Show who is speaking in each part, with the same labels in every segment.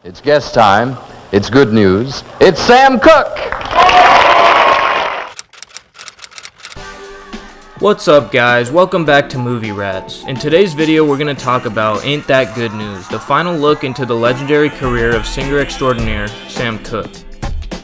Speaker 1: It's guest time. It's good news. It's Sam Cooke!
Speaker 2: What's up, guys? Welcome back to MuvieRats. In today's video, we're going to talk about Ain't That Good News, the final look into the legendary career of singer extraordinaire Sam Cooke.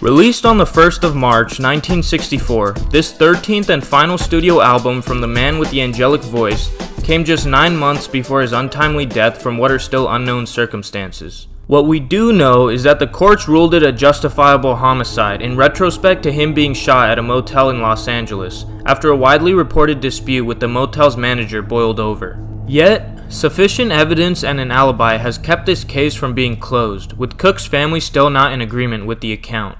Speaker 2: Released on the 1st of March, 1964, this 13th and final studio album from the man with the angelic voice came just 9 months before his untimely death from what are still unknown circumstances. What we do know is that the courts ruled it a justifiable homicide in retrospect to him being shot at a motel in Los Angeles after a widely reported dispute with the motel's manager boiled over. Yet, sufficient evidence and an alibi has kept this case from being closed, with Cooke's family still not in agreement with the account.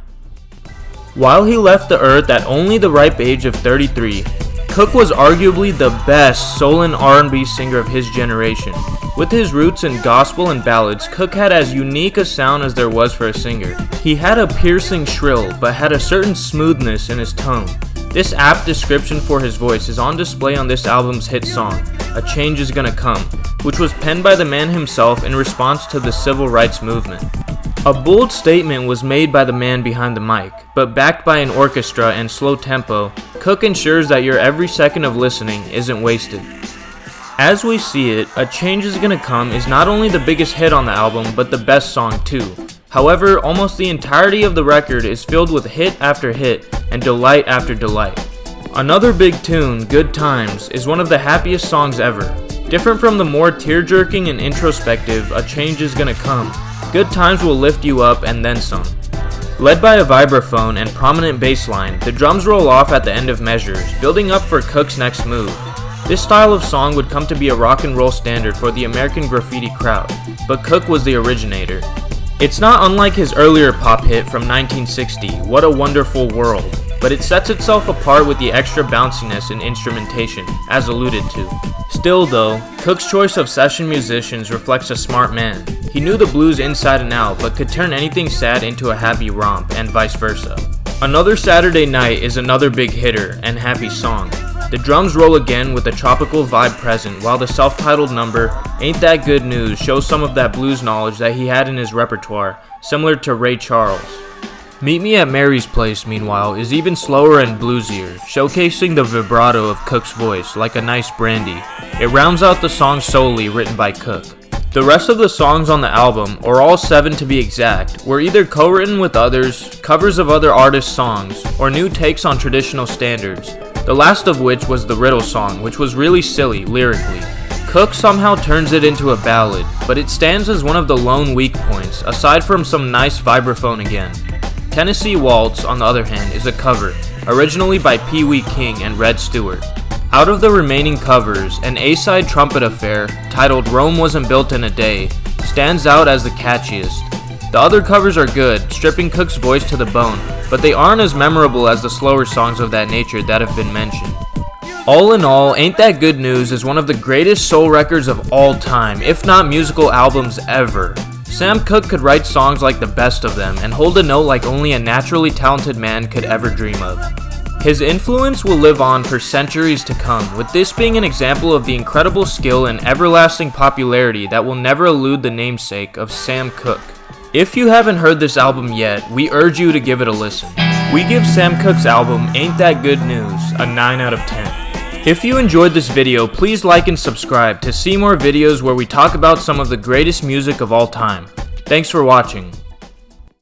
Speaker 2: While he left the earth at only the ripe age of 33, Cooke was arguably the best soul and R&B singer of his generation. With his roots in gospel and ballads, Cooke had as unique a sound as there was for a singer. He had a piercing shrill, but had a certain smoothness in his tone. This apt description for his voice is on display on this album's hit song, A Change Is Gonna Come, which was penned by the man himself in response to the civil rights movement. A bold statement was made by the man behind the mic, but backed by an orchestra and slow tempo, Cooke ensures that your every second of listening isn't wasted. As we see it, A Change Is Gonna Come is not only the biggest hit on the album, but the best song too. However, almost the entirety of the record is filled with hit after hit and delight after delight. Another big tune, Good Times, is one of the happiest songs ever. Different from the more tear-jerking and introspective A Change Is Gonna Come, Good Times will lift you up and then some. Led by a vibraphone and prominent bass line, the drums roll off at the end of measures, building up for Cooke's next move. This style of song would come to be a rock and roll standard for the American graffiti crowd, but Cooke was the originator. It's not unlike his earlier pop hit from 1960, What a Wonderful World, but it sets itself apart with the extra bounciness and instrumentation, as alluded to. Still though, Cooke's choice of session musicians reflects a smart man. He knew the blues inside and out, but could turn anything sad into a happy romp, and vice versa. Another Saturday Night is another big hitter and happy song. The drums roll again with a tropical vibe present, while the self-titled number, Ain't That Good News, shows some of that blues knowledge that he had in his repertoire, similar to Ray Charles. Meet Me at Mary's Place, meanwhile, is even slower and bluesier, showcasing the vibrato of Cooke's voice like a nice brandy. It rounds out the song solely written by Cooke. The rest of the songs on the album, or all 7 to be exact, were either co-written with others, covers of other artists' songs, or new takes on traditional standards, the last of which was the Riddle song, which was really silly lyrically. Cooke somehow turns it into a ballad, but it stands as one of the lone weak points, aside from some nice vibraphone again. Tennessee Waltz, on the other hand, is a cover, originally by Pee Wee King and Red Stewart. Out of the remaining covers, an A-side trumpet affair, titled Rome Wasn't Built in a Day, stands out as the catchiest. The other covers are good, stripping Cooke's voice to the bone, but they aren't as memorable as the slower songs of that nature that have been mentioned. All in all, Ain't That Good News is one of the greatest soul records of all time, if not musical albums ever. Sam Cooke could write songs like the best of them and hold a note like only a naturally talented man could ever dream of. His influence will live on for centuries to come, with this being an example of the incredible skill and everlasting popularity that will never elude the namesake of Sam Cooke. If you haven't heard this album yet, we urge you to give it a listen. We give Sam Cooke's album Ain't That Good News a 9 out of 10. If you enjoyed this video, please like and subscribe to see more videos where we talk about some of the greatest music of all time. Thanks for watching.